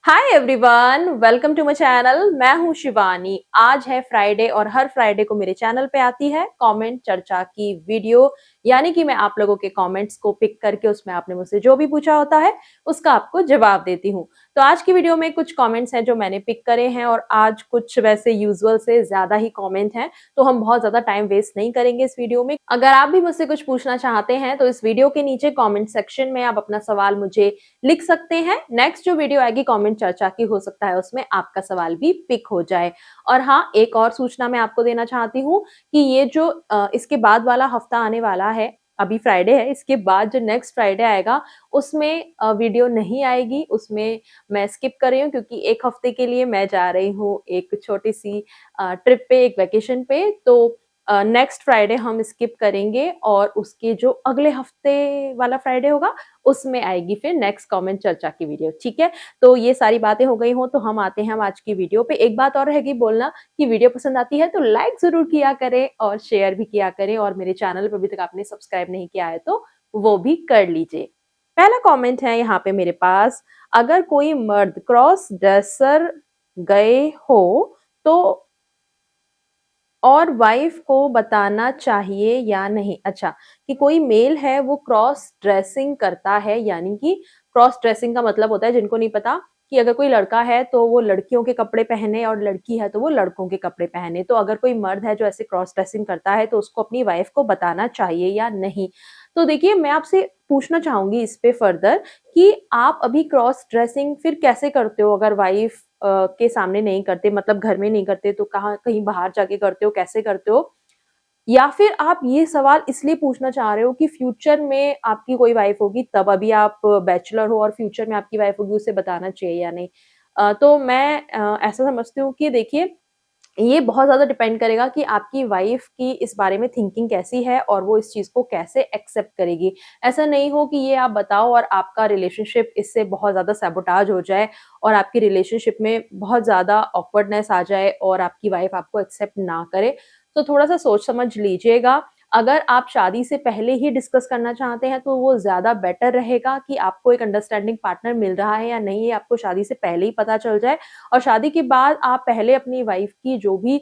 Hi everyone, welcome to my channel. मैं हूं शिवानी। आज है फ्राइडे और हर फ्राइडे को मेरे चैनल पे आती है कमेंट चर्चा की वीडियो, यानी कि मैं आप लोगों के कमेंट्स को पिक करके उसमें आपने मुझसे जो भी पूछा होता है उसका आपको जवाब देती हूं। तो आज की वीडियो में कुछ कमेंट्स हैं जो मैंने पिक करे हैं और आज कुछ वैसे यूजुअल से ज्यादा ही कमेंट हैं, तो हम बहुत ज्यादा टाइम वेस्ट नहीं करेंगे इस वीडियो में। अगर आप भी मुझसे कुछ पूछना चाहते हैं तो इस वीडियो के नीचे कॉमेंट सेक्शन में आप अपना सवाल मुझे लिख सकते हैं। नेक्स्ट जो वीडियो आएगी कमेंट चर्चा की, हो सकता है उसमें आपका सवाल भी पिक हो जाए। और हाँ, एक और सूचना मैं आपको देना चाहती हूँ कि ये जो इसके बाद वाला हफ्ता आने वाला है, अभी फ्राइडे है, इसके बाद जो नेक्स्ट फ्राइडे आएगा उसमें वीडियो नहीं आएगी। उसमें मैं स्किप कर रही हूँ क्योंकि एक हफ्ते के लिए मैं जा रही हूँ एक छोटी सी ट्रिप पे, एक वेकेशन पे। तो नेक्स्ट फ्राइडे हम स्किप करेंगे और उसके जो अगले हफ्ते वाला फ्राइडे होगा उसमें आएगी फिर नेक्स्ट कमेंट चर्चा की वीडियो। ठीक है, तो ये सारी बातें हो गई हो तो हम आते हैं हम आज की वीडियो पे। एक बात और रहेगी बोलना कि वीडियो पसंद आती है तो लाइक जरूर किया करें और शेयर भी किया करें, और मेरे चैनल पर अभी तक आपने सब्सक्राइब नहीं किया है तो वो भी कर लीजिए। पहला कमेंट है यहाँ पे मेरे पास, अगर कोई मर्द क्रॉस ड्रेसर गए हो तो और वाइफ को बताना चाहिए या नहीं। अच्छा, कि कोई मेल है वो क्रॉस ड्रेसिंग करता है, यानी कि क्रॉस ड्रेसिंग का मतलब होता है, जिनको नहीं पता, कि अगर कोई लड़का है तो वो लड़कियों के कपड़े पहने और लड़की है तो वो लड़कों के कपड़े पहने। तो अगर कोई मर्द है जो ऐसे क्रॉस ड्रेसिंग करता है तो उसको अपनी वाइफ को बताना चाहिए या नहीं। तो देखिए, मैं आपसे पूछना चाहूंगी इस पे फर्दर कि आप अभी क्रॉस ड्रेसिंग फिर कैसे करते हो? अगर वाइफ के सामने नहीं करते, मतलब घर में नहीं करते, तो कहाँ कहीं बाहर जाके करते हो, कैसे करते हो? या फिर आप ये सवाल इसलिए पूछना चाह रहे हो कि फ्यूचर में आपकी कोई वाइफ होगी तब, अभी आप बैचलर हो और फ्यूचर में आपकी वाइफ होगी, उसे बताना चाहिए या नहीं? तो मैं ऐसा समझती हूँ कि देखिए, ये बहुत ज़्यादा डिपेंड करेगा कि आपकी वाइफ की इस बारे में थिंकिंग कैसी है और वो इस चीज़ को कैसे एक्सेप्ट करेगी। ऐसा नहीं हो कि ये आप बताओ और आपका रिलेशनशिप इससे बहुत ज़्यादा सैबोटाज हो जाए और आपकी रिलेशनशिप में बहुत ज़्यादा ऑकवर्डनेस आ जाए और आपकी वाइफ आपको एक्सेप्ट ना करे। तो थोड़ा-सा सोच समझ लीजिएगा। अगर आप शादी से पहले ही डिस्कस करना चाहते हैं तो वो ज़्यादा बेटर रहेगा कि आपको एक अंडरस्टैंडिंग पार्टनर मिल रहा है या नहीं, ये आपको शादी से पहले ही पता चल जाए। और शादी के बाद आप पहले अपनी वाइफ की जो भी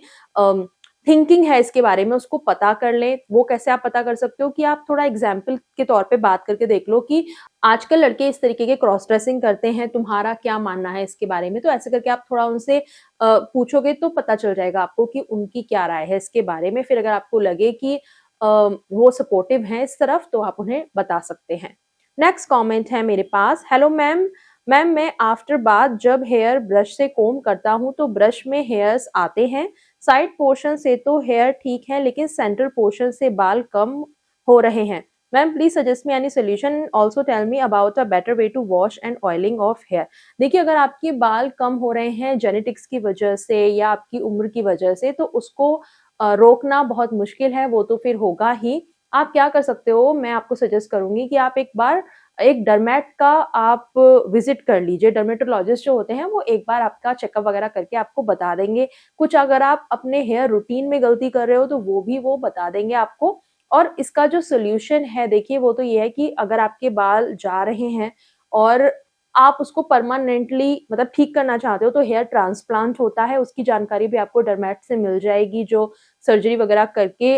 थिंकिंग है इसके बारे में उसको पता कर लें। वो कैसे आप पता कर सकते हो कि आप थोड़ा एग्जाम्पल के तौर पे बात करके देख लो कि आजकल लड़के इस तरीके के क्रॉस ड्रेसिंग करते हैं, तुम्हारा क्या मानना है इसके बारे में? तो ऐसे करके आप थोड़ा उनसे पूछोगे तो पता चल जाएगा आपको कि उनकी क्या राय है इसके बारे में। फिर अगर आपको लगे कि वो सपोर्टिव हैं इस तरफ तो आप उन्हें बता सकते हैं। नेक्स्ट कमेंट है मेरे पास, हेलो मैम, मैं आफ्टर बाथ जब हेयर ब्रश से कोम करता हूँ तो ब्रश में हेयर्स आते हैं। साइड पोर्शन से तो हेयर ठीक है लेकिन सेंटर पोर्शन से बाल कम हो रहे हैं। Ma'am please suggest me any solution, also tell me about a better way to wash and oiling of hair. देखिए, अगर आपके बाल कम हो रहे हैं जेनेटिक्स की वजह से या आपकी उम्र की वजह से तो उसको रोकना बहुत मुश्किल है, वो तो फिर होगा ही। आप क्या कर सकते हो, मैं आपको सजेस्ट करूंगी कि आप एक बार एक डर्मेट का आप विजिट कर लीजिए। डर्मेटोलॉजिस्ट जो होते हैं वो एक बार आपका चेकअप वगैरह करके आपको बता देंगे। कुछ अगर आप अपने हेयर रूटीन में गलती कर रहे हो तो वो भी वो बता देंगे आपको। और इसका जो सोल्यूशन है, देखिए, वो तो ये है कि अगर आपके बाल जा रहे हैं और आप उसको परमानेंटली मतलब ठीक करना चाहते हो तो हेयर ट्रांसप्लांट होता है, उसकी जानकारी भी आपको डर्मेट से मिल जाएगी, जो सर्जरी वगैरह करके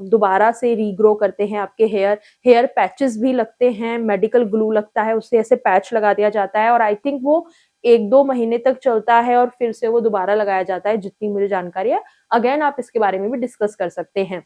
दोबारा से रीग्रो करते हैं आपके हेयर। हेयर पैचेस भी लगते हैं, मेडिकल ग्लू लगता है, उससे ऐसे पैच लगा दिया जाता है और आई थिंक वो 1-2 महीने तक चलता है और फिर से वो दोबारा लगाया जाता है, जितनी मुझे जानकारी है। अगेन आप इसके बारे में भी डिस्कस कर सकते हैं।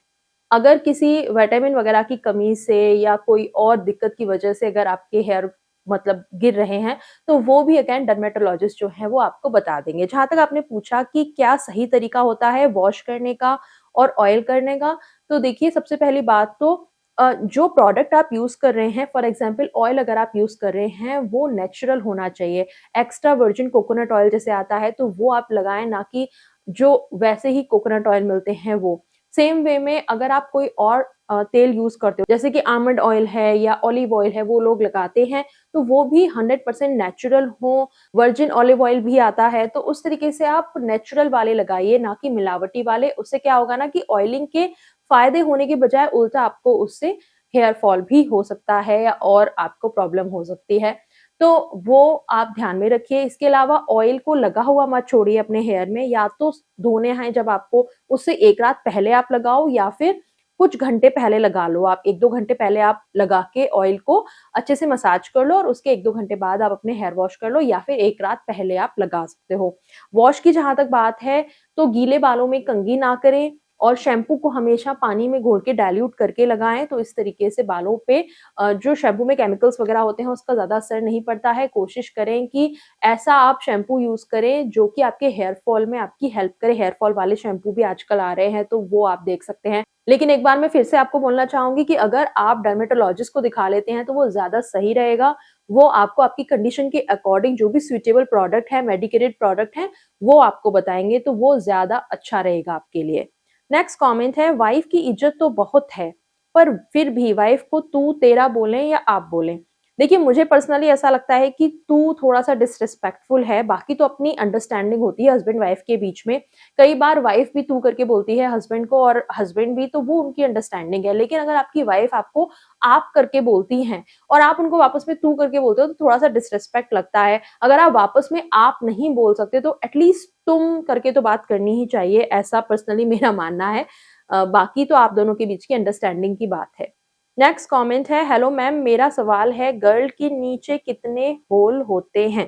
अगर किसी विटामिन वगैरह की कमी से या कोई और दिक्कत की वजह से अगर आपके हेयर मतलब गिर रहे हैं तो वो भी अगेन डर्मेटोलॉजिस्ट जो है वो आपको बता देंगे। जहां तक आपने पूछा कि क्या सही तरीका होता है वॉश करने का और ऑयल करने का, तो देखिए, सबसे पहली बात तो जो प्रोडक्ट आप यूज कर रहे हैं, फॉर एग्जांपल ऑयल अगर आप यूज कर रहे हैं वो नेचुरल होना चाहिए। एक्स्ट्रा वर्जिन कोकोनट ऑयल जैसे आता है तो वो आप लगाएं, ना कि जो वैसे ही कोकोनट ऑयल मिलते हैं वो। सेम वे में अगर आप कोई और तेल यूज करते हो, जैसे कि आमंड ऑयल है या ऑलिव ऑयल है, वो लोग लगाते हैं, तो वो भी 100% नेचुरल हो। वर्जिन ऑलिव ऑयल भी आता है, तो उस तरीके से आप नेचुरल वाले लगाइए, ना कि मिलावटी वाले। उससे क्या होगा ना कि ऑयलिंग के फायदे होने के बजाय उल्टा आपको उससे हेयर फॉल भी हो सकता है और आपको प्रॉब्लम हो सकती है। तो वो आप ध्यान में रखिए। इसके अलावा ऑयल को लगा हुआ मत छोड़िए अपने हेयर में, या तो धोने हैं जब आपको, उससे एक रात पहले आप लगाओ या फिर कुछ घंटे पहले लगा लो। आप 1-2 घंटे पहले आप लगा के ऑयल को अच्छे से मसाज कर लो और उसके 1-2 घंटे बाद आप अपने हेयर वॉश कर लो, या फिर एक रात पहले आप लगा सकते हो। वॉश की जहां तक बात है, तो गीले बालों में कंघी ना करें और शैम्पू को हमेशा पानी में घोल के डाइल्यूट करके लगाएं। तो इस तरीके से बालों पे जो शैम्पू में केमिकल्स वगैरह होते हैं उसका ज्यादा असर नहीं पड़ता है। कोशिश करें कि ऐसा आप शैम्पू यूज करें जो कि आपके हेयर फॉल में आपकी हेल्प करे। हेयर फॉल वाले शैम्पू भी आजकल आ रहे हैं, तो वो आप देख सकते हैं। लेकिन एक बार मैं फिर से आपको बोलना चाहूंगी कि अगर आप डर्मेटोलॉजिस्ट को दिखा लेते हैं तो वो ज्यादा सही रहेगा। वो आपको आपकी कंडीशन के अकॉर्डिंग जो भी सुइटेबल प्रोडक्ट है, मेडिकेटेड प्रोडक्ट है, वो आपको बताएंगे, तो वो ज्यादा अच्छा रहेगा आपके लिए। नेक्स्ट कमेंट है, वाइफ की इज्जत तो बहुत है पर फिर भी वाइफ को तू तेरा बोलें या आप बोलें। देखिए, मुझे पर्सनली ऐसा लगता है कि तू थोड़ा सा डिसरिस्पेक्टफुल है। बाकी तो अपनी अंडरस्टैंडिंग होती है हस्बैंड वाइफ के बीच में। कई बार वाइफ भी तू करके बोलती है हस्बैंड को और हस्बैंड भी, तो वो उनकी अंडरस्टैंडिंग है। लेकिन अगर आपकी वाइफ आपको आप करके बोलती हैं और आप उनको वापस में तू करके बोलते हो, तो थोड़ा सा डिसरिस्पेक्ट लगता है। अगर आप वापस में आप नहीं बोल सकते तो एटलीस्ट तुम करके तो बात करनी ही चाहिए, ऐसा पर्सनली मेरा मानना है। बाकी तो आप दोनों के बीच की अंडरस्टैंडिंग की बात है। नेक्स्ट कमेंट है, हेलो मैम, मेरा सवाल है गर्ल के नीचे कितने होल होते हैं?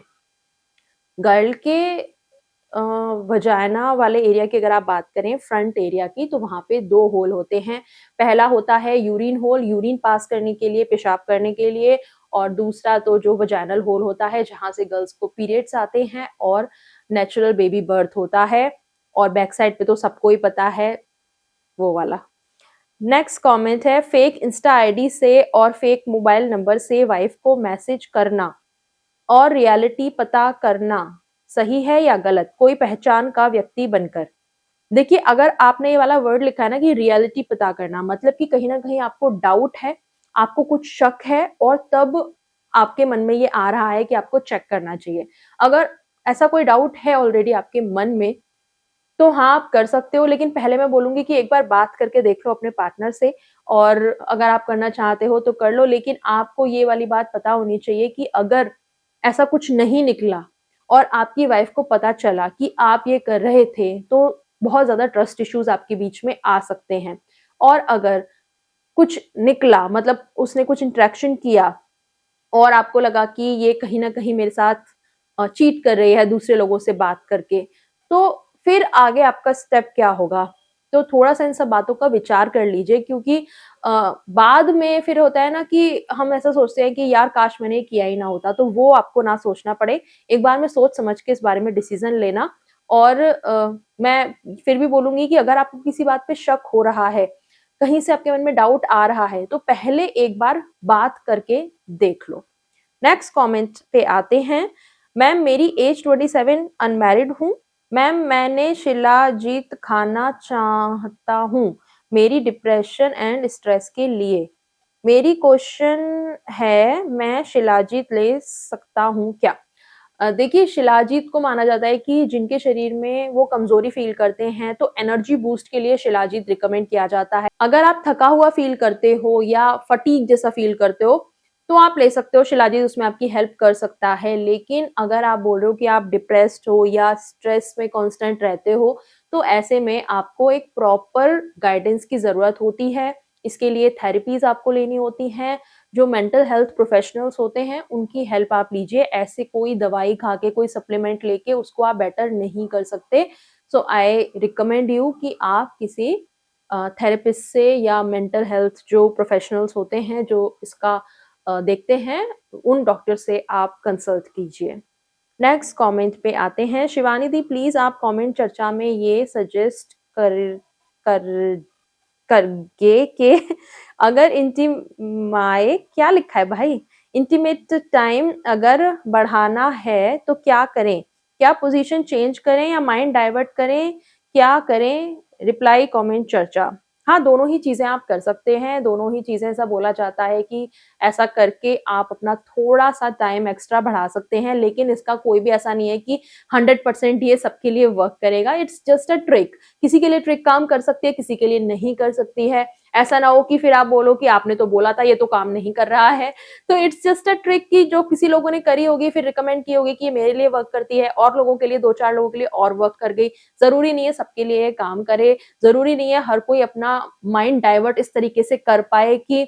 गर्ल के वजाइना वाले एरिया की अगर आप बात करें, फ्रंट एरिया की, तो वहां पे 2 होल होते हैं। पहला होता है यूरिन होल, यूरिन पास करने के लिए, पेशाब करने के लिए। और दूसरा तो जो वजाइनल होल होता है जहां से गर्ल्स को पीरियड्स आते हैं और नेचुरल बेबी बर्थ होता है। और बैक साइड पे तो सबको ही पता है, वो वाला। नेक्स्ट कमेंट है, फेक इंस्टा आईडी से और फेक मोबाइल नंबर से वाइफ को मैसेज करना और रियलिटी पता करना सही है या गलत, कोई पहचान का व्यक्ति बनकर? देखिए, अगर आपने ये वाला वर्ड लिखा है ना कि रियलिटी पता करना, मतलब कि कहीं ना कहीं आपको डाउट है, आपको कुछ शक है और तब आपके मन में ये आ रहा है कि आपको चेक करना चाहिए। अगर ऐसा कोई डाउट है ऑलरेडी आपके मन में, तो हाँ, आप कर सकते हो। लेकिन पहले मैं बोलूंगी कि एक बार बात करके देख लो अपने पार्टनर से, और अगर आप करना चाहते हो तो कर लो। लेकिन आपको ये वाली बात पता होनी चाहिए कि अगर ऐसा कुछ नहीं निकला और आपकी वाइफ को पता चला कि आप ये कर रहे थे, तो बहुत ज्यादा ट्रस्ट इश्यूज आपके बीच में आ सकते हैं। और अगर कुछ निकला, मतलब उसने कुछ इंटरेक्शन किया और आपको लगा कि ये कहीं ना कहीं मेरे साथ चीट कर रही है दूसरे लोगों से बात करके, तो फिर आगे आपका स्टेप क्या होगा? तो थोड़ा सा इन सब बातों का विचार कर लीजिए, क्योंकि बाद में फिर होता है ना कि हम ऐसा सोचते हैं कि यार काश मैंने किया ही ना होता, तो वो आपको ना सोचना पड़े। एक बार में सोच समझ के इस बारे में डिसीजन लेना। और मैं फिर भी बोलूंगी कि अगर आपको किसी बात पे शक हो रहा है, कहीं से आपके मन में डाउट आ रहा है, तो पहले एक बार बात करके देख लो। नेक्स्ट कमेंट पे आते हैं, मैम मेरी एज 27, अनमैरिड हूँ। मैम मैंने शिलाजीत खाना चाहता हूँ मेरी डिप्रेशन एंड स्ट्रेस के लिए। मेरी क्वेश्चन है, मैं शिलाजीत ले सकता हूँ क्या? देखिए, शिलाजीत को माना जाता है कि जिनके शरीर में वो कमजोरी फील करते हैं, तो एनर्जी बूस्ट के लिए शिलाजीत रिकमेंड किया जाता है। अगर आप थका हुआ फील करते हो या फटीग जैसा फील करते हो, तो आप ले सकते हो शिलाजीत, उसमें आपकी हेल्प कर सकता है। लेकिन अगर आप बोल रहे हो कि आप डिप्रेस्ड हो या स्ट्रेस में कांस्टेंट रहते हो, तो ऐसे में आपको एक प्रॉपर गाइडेंस की जरूरत होती है। इसके लिए थेरेपीज आपको लेनी होती हैं। जो मेंटल हेल्थ प्रोफेशनल्स होते हैं उनकी हेल्प आप लीजिए। ऐसे कोई दवाई खा के, कोई सप्लीमेंट लेके उसको आप बेटर नहीं कर सकते। सो आई रिकमेंड यू कि आप किसी थेरेपिस्ट से या मेंटल हेल्थ जो प्रोफेशनल्स होते हैं जो इसका देखते हैं, उन डॉक्टर से आप कंसल्ट कीजिए। नेक्स्ट कमेंट पे आते हैं, शिवानी दी प्लीज आप कमेंट चर्चा में ये सजेस्ट कर करगे कि अगर इंटीमाए, क्या लिखा है भाई, इंटीमेट टाइम अगर बढ़ाना है तो क्या करें? क्या पोजीशन चेंज करें या माइंड डाइवर्ट करें? क्या करें? रिप्लाई कमेंट चर्चा। हाँ, दोनों ही चीजें आप कर सकते हैं। दोनों ही चीजें, ऐसा बोला जाता है कि ऐसा करके आप अपना थोड़ा सा टाइम एक्स्ट्रा बढ़ा सकते हैं। लेकिन इसका कोई भी ऐसा नहीं है कि 100% ये सबके लिए वर्क करेगा। It's just a trick. किसी के लिए ट्रिक काम कर सकती है, किसी के लिए नहीं कर सकती है। ऐसा ना हो कि फिर आप बोलो कि आपने तो बोला था, ये तो काम नहीं कर रहा है। तो इट्स जस्ट अ ट्रिक कि जो किसी लोगों ने करी होगी, फिर रिकमेंड की होगी कि ये मेरे लिए वर्क करती है, और लोगों के लिए, 2-4 लोगों के लिए और वर्क कर गई। ज़रूरी नहीं है सबके लिए ये काम करे, ज़रूरी नहीं है हर कोई अपना माइंड डाइवर्ट इस तरीके से कर पाए कि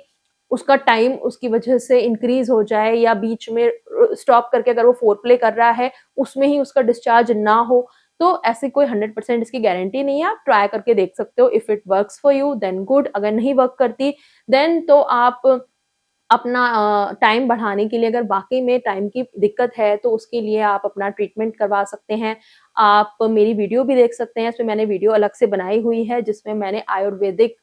उसका टाइम उसकी वजह से इंक्रीज हो जाए, या बीच में स्टॉप करके अगर वो फोरप्ले कर रहा है उसमें ही उसका डिस्चार्ज ना हो। तो ऐसे कोई 100% इसकी गारंटी नहीं है, आप ट्राई करके देख सकते हो। If it works for you then good, अगर नहीं वर्क करती देन तो आप अपना टाइम बढ़ाने के लिए, अगर वाक़ई में टाइम की दिक्कत है, तो उसके लिए आप अपना ट्रीटमेंट करवा सकते हैं। आप मेरी वीडियो भी देख सकते हैं, इसमें मैंने वीडियो अलग से बनाई हुई है, जिसमें मैंने आयुर्वेदिक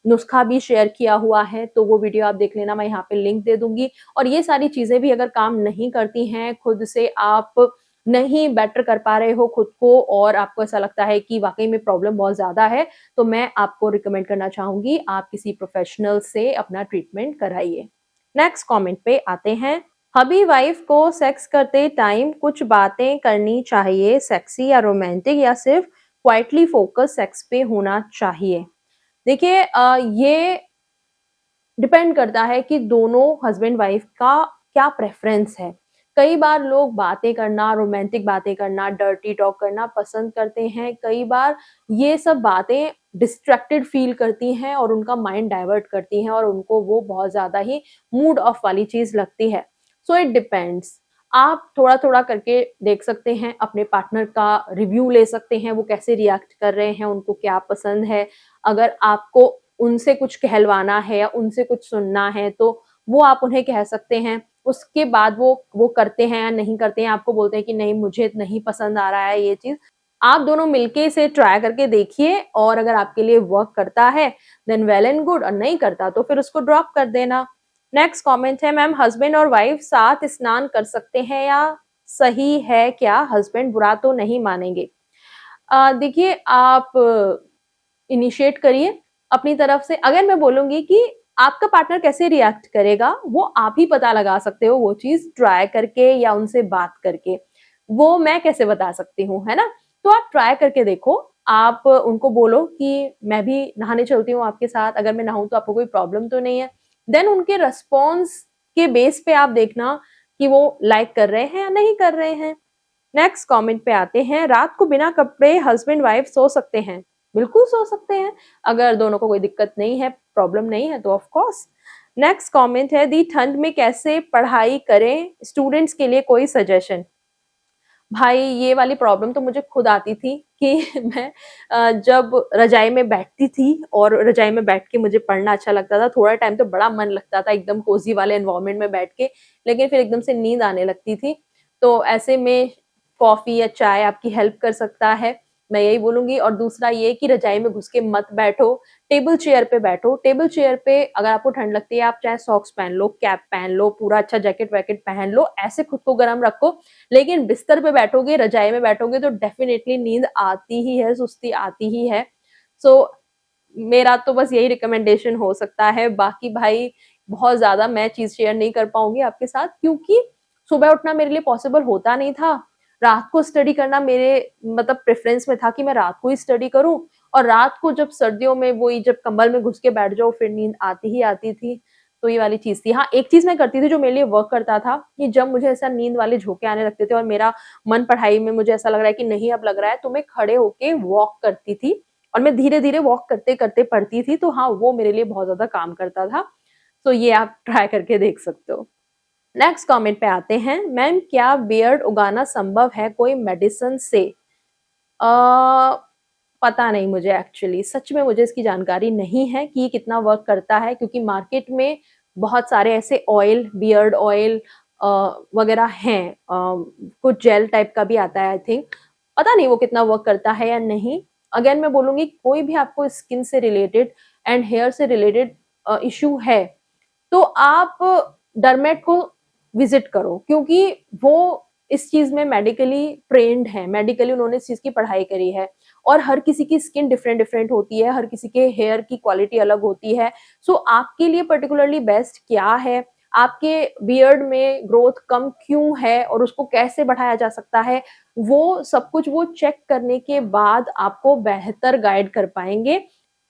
नुस्खा भी शेयर किया हुआ है, तो वो वीडियो आप देख लेना, मैं यहाँ पे लिंक दे दूँगी। और ये सारी चीज़ें भी अगर काम नहीं करती हैं, खुद से आप नहीं बेटर कर पा रहे हो खुद को, और आपको ऐसा लगता है कि वाक़ई में प्रॉब्लम बहुत ज़्यादा है, तो मैं आपको रिकमेंड करना चाहूँगी, आप किसी प्रोफेशनल से अपना ट्रीटमेंट कराइए। नेक्स्ट कमेंट पे आते हैं। हबी वाइफ को सेक्स करते टाइम कुछ बातें करनी चाहिए, सेक्सी या रोमांटिक, या सिर्फ क्वाइटली फोकस सेक्स पे होना चाहिए? देखिए ये डिपेंड करता है कि दोनों हस्बैंड वाइफ का क्या प्रेफरेंस है। कई बार लोग बातें करना, रोमांटिक बातें करना, डर्टी टॉक करना पसंद करते हैं। कई बार ये सब बातें डिस्ट्रैक्टेड फील करती हैं और उनका माइंड डाइवर्ट करती हैं, और उनको वो बहुत ज़्यादा ही मूड ऑफ वाली चीज़ लगती है। So it depends. आप थोड़ा-थोड़ा करके देख सकते हैं, अपने पार्टनर का रिव्यू ले सकते हैं, वो कैसे रिएक्ट कर रहे हैं, उनको क्या पसंद है। अगर आपको उनसे कुछ कहलवाना है या उनसे कुछ सुनना है, तो वो आप उन्हें कह सकते हैं। उसके बाद वो करते हैं या नहीं करते हैं, आपको बोलते हैं कि नहीं मुझे नहीं पसंद आ रहा है ये चीज़, आप दोनों मिलके इसे ट्राई करके देखिए, और अगर आपके लिए वर्क करता है देन वेल एंड गुड, और नहीं करता तो फिर उसको ड्रॉप कर देना। नेक्स्ट कमेंट है, मैम हस्बैंड और वाइफ साथ स्नान कर सकते हैं या सही है क्या? हस्बैंड बुरा तो नहीं मानेंगे? देखिए आप इनिशिएट करिए अपनी तरफ से। अगर मैं बोलूंगी कि आपका पार्टनर कैसे रिएक्ट करेगा, वो आप ही पता लगा सकते हो, वो चीज ट्राई करके या उनसे बात करके। वो मैं कैसे बता सकती हूँ, है ना? तो आप ट्राई करके देखो। आप उनको बोलो कि मैं भी नहाने चलती हूँ आपके साथ, अगर मैं नहाऊं तो आपको कोई प्रॉब्लम तो नहीं है। देन उनके रिस्पॉन्स के बेस पे आप देखना कि वो लाइक कर रहे हैं या नहीं कर रहे हैं। नेक्स्ट कमेंट पे आते हैं, रात को बिना कपड़े हस्बैंड वाइफ सो सकते हैं? बिल्कुल सो सकते हैं, अगर दोनों को कोई दिक्कत नहीं है, प्रॉब्लम नहीं है तो ऑफ कोर्स। नेक्स्ट कमेंट है, दी ठंड में कैसे पढ़ाई करें, स्टूडेंट्स के लिए कोई सजेशन? भाई ये वाली प्रॉब्लम तो मुझे खुद आती थी कि मैं जब रजाई में बैठती थी और रजाई में बैठ के मुझे पढ़ना अच्छा लगता था, थोड़ा टाइम तो बड़ा मन लगता था एकदम कोजी वाले एनवायरनमेंट में बैठ के, लेकिन फिर एकदम से नींद आने लगती थी। तो ऐसे में कॉफी या चाय आपकी हेल्प कर सकता है, मैं यही बोलूंगी। और दूसरा ये कि रजाई में घुस के मत बैठो, टेबल चेयर पे बैठो। टेबल चेयर पे अगर आपको ठंड लगती है, आप चाहे सॉक्स पहन लो, कैप पहन लो, पूरा अच्छा जैकेट वैकेट पहन लो, ऐसे खुद को गर्म रखो। लेकिन बिस्तर पे बैठोगे, रजाई में बैठोगे तो डेफिनेटली नींद आती ही है, सुस्ती आती ही है। सो मेरा तो बस यही रिकमेंडेशन हो सकता है। बाकी भाई बहुत ज्यादा मैं चीज शेयर नहीं कर पाऊंगी आपके साथ, क्योंकि सुबह उठना मेरे लिए पॉसिबल होता नहीं था। रात को स्टडी करना मेरे मतलब प्रेफरेंस में था कि मैं रात को ही स्टडी करूं, और रात को जब सर्दियों में वही जब कंबल में घुस के बैठ जाओ फिर नींद आती ही आती थी। तो ये वाली चीज थी। हाँ, एक चीज मैं करती थी जो मेरे लिए वर्क करता था, कि जब मुझे ऐसा नींद वाले झोंके आने लगते थे और मेरा मन पढ़ाई में मुझे ऐसा लग रहा है कि नहीं अब लग रहा है, तो मैं खड़े होके वॉक करती थी, और मैं धीरे धीरे वॉक करते करते पढ़ती थी। तो हाँ, वो मेरे लिए बहुत ज्यादा काम करता था। तो ये आप ट्राई करके देख सकते हो। नेक्स्ट कमेंट पे आते हैं, मैम क्या बियर्ड उगाना संभव है कोई मेडिसिन से? पता नहीं मुझे, एक्चुअली सच में मुझे इसकी जानकारी नहीं है कि ये कितना वर्क करता है, क्योंकि मार्केट में बहुत सारे ऐसे ऑयल, बियर्ड ऑयल वगैरह हैं। कुछ जेल टाइप का भी आता है आई थिंक, पता नहीं वो कितना वर्क करता है या नहीं। अगेन मैं बोलूंगी, कोई भी आपको स्किन से रिलेटेड एंड हेयर से रिलेटेड इशू है, तो आप डरमेट को विजिट करो, क्योंकि वो इस चीज में मेडिकली ट्रेंड है, मेडिकली उन्होंने इस चीज की पढ़ाई करी है। और हर किसी की स्किन डिफरेंट डिफरेंट होती है, हर किसी के हेयर की क्वालिटी अलग होती है। सो आपके लिए पर्टिकुलरली बेस्ट क्या है, आपके बियर्ड में ग्रोथ कम क्यों है और उसको कैसे बढ़ाया जा सकता है, वो सब कुछ वो चेक करने के बाद आपको बेहतर गाइड कर पाएंगे।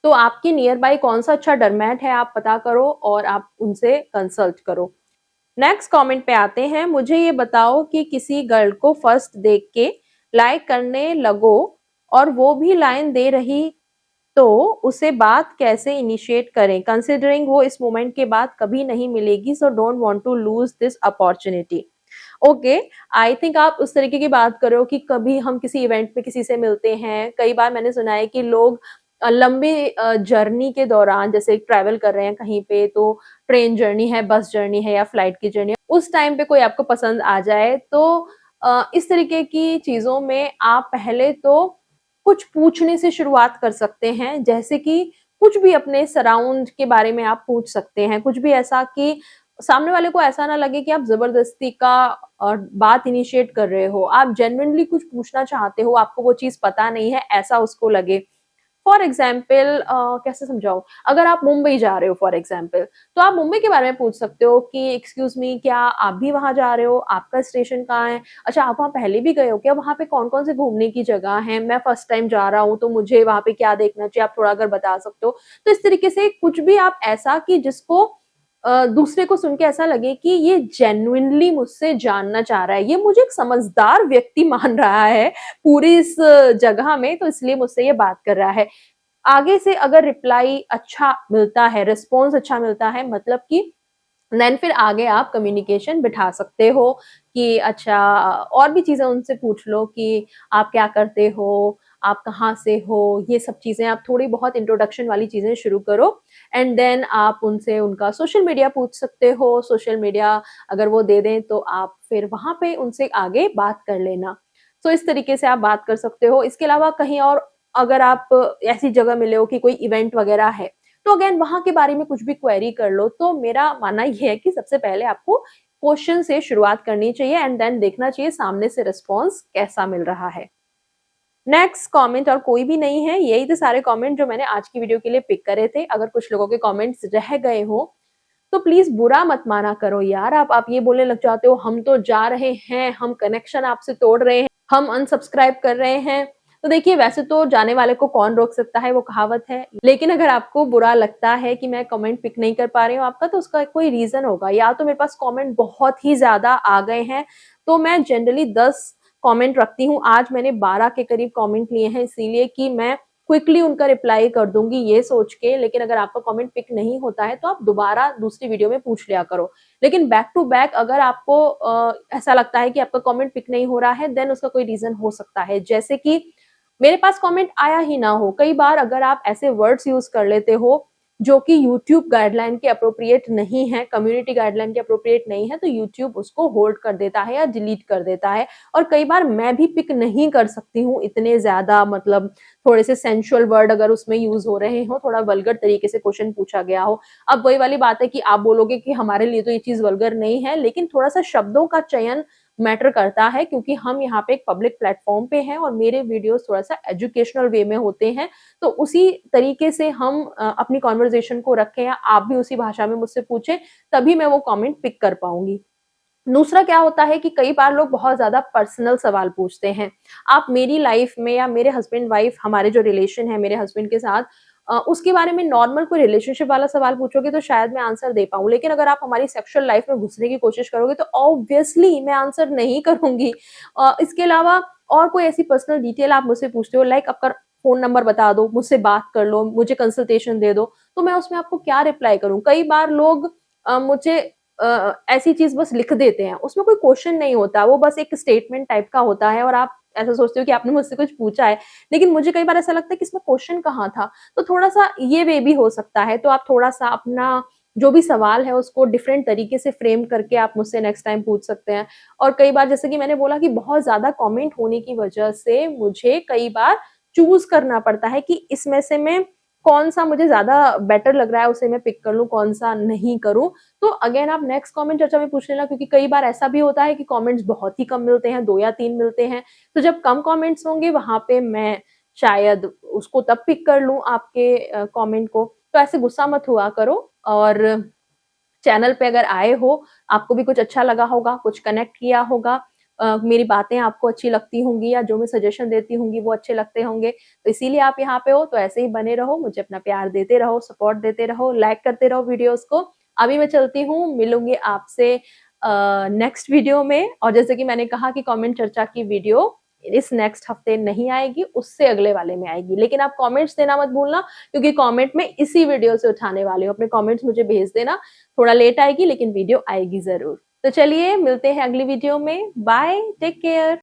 तो आपके नियर बाय कौन सा अच्छा डरमैट है आप पता करो और आप उनसे कंसल्ट करो। नेक्स्ट कमेंट पे आते हैं, मुझे ये बताओ कि किसी गर्ल को फर्स्ट देख के लाइक करने लगो और वो भी लाइन दे रही तो उसे बात कैसे इनिशिएट करें, कंसिडरिंग वो इस मोमेंट के बाद कभी नहीं मिलेगी, so don't want to lose this opportunity. Okay, I think आप उस तरीके की बात कर रहे हो कि कभी हम किसी इवेंट में किसी से मिलते हैं। कई बार मैंने सुना है कि लोग लंबे जर्नी के दौरान जैसे ट्रैवल कर रहे हैं कहीं पे, तो ट्रेन जर्नी है, बस जर्नी है या फ्लाइट की जर्नी है, उस टाइम पे कोई आपको पसंद आ जाए तो इस तरीके की चीजों में आप पहले तो कुछ पूछने से शुरुआत कर सकते हैं, जैसे कि कुछ भी अपने सराउंड के बारे में आप पूछ सकते हैं, कुछ भी ऐसा कि सामने वाले को ऐसा ना लगे कि आप जबरदस्ती का बात इनिशिएट कर रहे हो, आप जेन्युइनली कुछ पूछना चाहते हो, आपको वो चीज पता नहीं है ऐसा उसको लगे। फॉर एग्जाम्पल कैसे समझाऊं, अगर आप मुंबई जा रहे हो फॉर एग्जाम्पल, तो आप मुंबई के बारे में पूछ सकते हो कि एक्सक्यूज मी, क्या आप भी वहां जा रहे हो, आपका स्टेशन कहाँ है, अच्छा आप वहां पहले भी गए हो क्या, वहां पे कौन कौन से घूमने की जगह है, मैं फर्स्ट टाइम जा रहा हूँ तो मुझे वहां पे क्या देखना चाहिए, आप थोड़ा अगर बता सकते हो। तो इस तरीके से कुछ भी आप ऐसा कि जिसको दूसरे को सुन के ऐसा लगे कि ये जेन्युइनली मुझसे जानना चाह रहा है, ये मुझे एक समझदार व्यक्ति मान रहा है पूरी इस जगह में, तो इसलिए मुझसे ये बात कर रहा है। आगे से अगर रिप्लाई अच्छा मिलता है, रिस्पॉन्स अच्छा मिलता है, मतलब कि देन फिर आगे आप कम्युनिकेशन बिठा सकते हो कि अच्छा, और भी चीजें उनसे पूछ लो कि आप क्या करते हो, आप कहाँ से हो, ये सब चीजें आप थोड़ी बहुत इंट्रोडक्शन वाली चीजें शुरू करो। एंड देन आप उनसे उनका सोशल मीडिया पूछ सकते हो, सोशल मीडिया अगर वो दे दें तो आप फिर वहां पे उनसे आगे बात कर लेना। तो इस तरीके से आप बात कर सकते हो। इसके अलावा कहीं और अगर आप ऐसी जगह मिले हो कि कोई इवेंट वगैरह है, तो अगेन वहां के बारे में कुछ भी क्वेरी कर लो। तो मेरा मानना यह है कि सबसे पहले आपको क्वेश्चन से शुरुआत करनी चाहिए एंड देन देखना चाहिए सामने से रिस्पॉन्स कैसा मिल रहा है। नेक्स्ट कमेंट और कोई भी नहीं है, यही थे सारे कमेंट जो मैंने आज की वीडियो के लिए पिक करे थे। अगर कुछ लोगों के कमेंट्स रह गए हो तो प्लीज बुरा मत माना करो यार। आप ये बोलने लग जाते हो हम तो जा रहे हैं, हम कनेक्शन आपसे तोड़ रहे हैं, हम अनसब्सक्राइब कर रहे हैं। तो देखिए, वैसे तो जाने वाले को कौन रोक सकता है, वो कहावत है। लेकिन अगर आपको बुरा लगता है कि मैं कमेंट पिक नहीं कर पा रही हूँ आपका, तो उसका कोई रीजन होगा। या तो मेरे पास कमेंट बहुत ही ज्यादा आ गए हैं, तो मैं जनरली 10 कमेंट रखती हूँ। आज मैंने 12 के करीब कमेंट लिए हैं, इसीलिए कि मैं क्विकली उनका रिप्लाई कर दूंगी ये सोच के। लेकिन अगर आपका कमेंट पिक नहीं होता है तो आप दोबारा दूसरी वीडियो में पूछ लिया करो। लेकिन बैक टू बैक अगर आपको ऐसा लगता है कि आपका कमेंट पिक नहीं हो रहा है, देन उसका कोई रीजन हो सकता है। जैसे कि मेरे पास कमेंट आया ही ना हो। कई बार अगर आप ऐसे वर्ड्स यूज कर लेते हो जो कि YouTube गाइडलाइन के अप्रोप्रिएट नहीं है, कम्युनिटी गाइडलाइन के अप्रोप्रिएट नहीं है, तो YouTube उसको होल्ड कर देता है या डिलीट कर देता है। और कई बार मैं भी पिक नहीं कर सकती हूँ इतने ज्यादा, मतलब थोड़े से सेंसुअल वर्ड अगर उसमें यूज हो रहे हो, थोड़ा वल्गर तरीके से क्वेश्चन पूछा गया हो। अब वही वाली बात है कि आप बोलोगे कि हमारे लिए तो ये चीज वल्गर नहीं है, लेकिन थोड़ा सा शब्दों का चयन मैटर करता है, क्योंकि हम यहाँ पे एक पब्लिक प्लेटफॉर्म पे हैं और मेरे वीडियोस थोड़ा सा एजुकेशनल वे में होते हैं। तो उसी तरीके से हम अपनी कॉन्वर्जेशन को रखें या आप भी उसी भाषा में मुझसे पूछें, तभी मैं वो कमेंट पिक कर पाऊंगी। दूसरा क्या होता है कि कई बार लोग बहुत ज्यादा पर्सनल सवाल पूछते हैं। आप मेरी लाइफ में या मेरे हस्बैंड वाइफ, हमारे जो रिलेशन है मेरे हस्बैंड के साथ, उसके बारे में नॉर्मल कोई रिलेशनशिप वाला सवाल पूछोगे तो शायद मैं आंसर दे पाऊं। लेकिन अगर आप हमारी सेक्सुअल लाइफ में घुसने की कोशिश करोगे तो ऑब्वियसली मैं आंसर नहीं करूंगी। इसके अलावा और कोई ऐसी पर्सनल डिटेल आप मुझसे पूछते हो, लाइक आपका फोन नंबर बता दो, मुझसे बात कर लो, मुझे कंसल्टेशन दे दो, तो मैं उसमें आपको क्या रिप्लाई करूं। कई बार लोग मुझे ऐसी चीज बस लिख देते हैं, उसमें कोई क्वेश्चन नहीं होता, वो बस एक स्टेटमेंट टाइप का होता है और आप ऐसा सोचते हो कि आपने मुझसे कुछ पूछा है। लेकिन मुझे कई बार ऐसा लगता है कि इसमें क्वेश्चन कहाँ था। तो थोड़ा सा ये वे भी हो सकता है। तो आप थोड़ा सा अपना जो भी सवाल है उसको डिफरेंट तरीके से फ्रेम करके आप मुझसे नेक्स्ट टाइम पूछ सकते हैं। और कई बार जैसे कि मैंने बोला कि बहुत ज्यादा कमेंट होने की वजह से मुझे कई बार चूज करना पड़ता है कि इसमें से मैं कौन सा मुझे ज्यादा बेटर लग रहा है उसे मैं पिक कर लूं, कौन सा नहीं करूं। तो अगेन आप नेक्स्ट कमेंट चर्चा में पूछ लेना, क्योंकि कई बार ऐसा भी होता है कि कमेंट्स बहुत ही कम मिलते हैं, 2 या 3 मिलते हैं। तो जब कम कमेंट्स होंगे वहां पे मैं शायद उसको तब पिक कर लूं आपके कमेंट को। तो ऐसे गुस्सा मत हुआ करो। और चैनल पे अगर आए हो, आपको भी कुछ अच्छा लगा होगा, कुछ कनेक्ट किया होगा, मेरी बातें आपको अच्छी लगती होंगी या जो मैं सजेशन देती होंगी वो अच्छे लगते होंगे, तो इसीलिए आप यहाँ पे हो। तो ऐसे ही बने रहो, मुझे अपना प्यार देते रहो, सपोर्ट देते रहो, लाइक करते रहो वीडियोस को। अभी मैं चलती हूँ, मिलूंगी आपसे नेक्स्ट वीडियो में। और जैसे कि मैंने कहा कि कमेंट चर्चा की वीडियो इस नेक्स्ट हफ्ते नहीं आएगी, उससे अगले वाले में आएगी, लेकिन आप कमेंट्स देना मत भूलना, क्योंकि कमेंट में इसी वीडियो से उठाने वाले हो। अपने कमेंट्स मुझे भेज देना, थोड़ा लेट आएगी लेकिन वीडियो आएगी जरूर। तो चलिए मिलते हैं अगली वीडियो में। Bye, take care.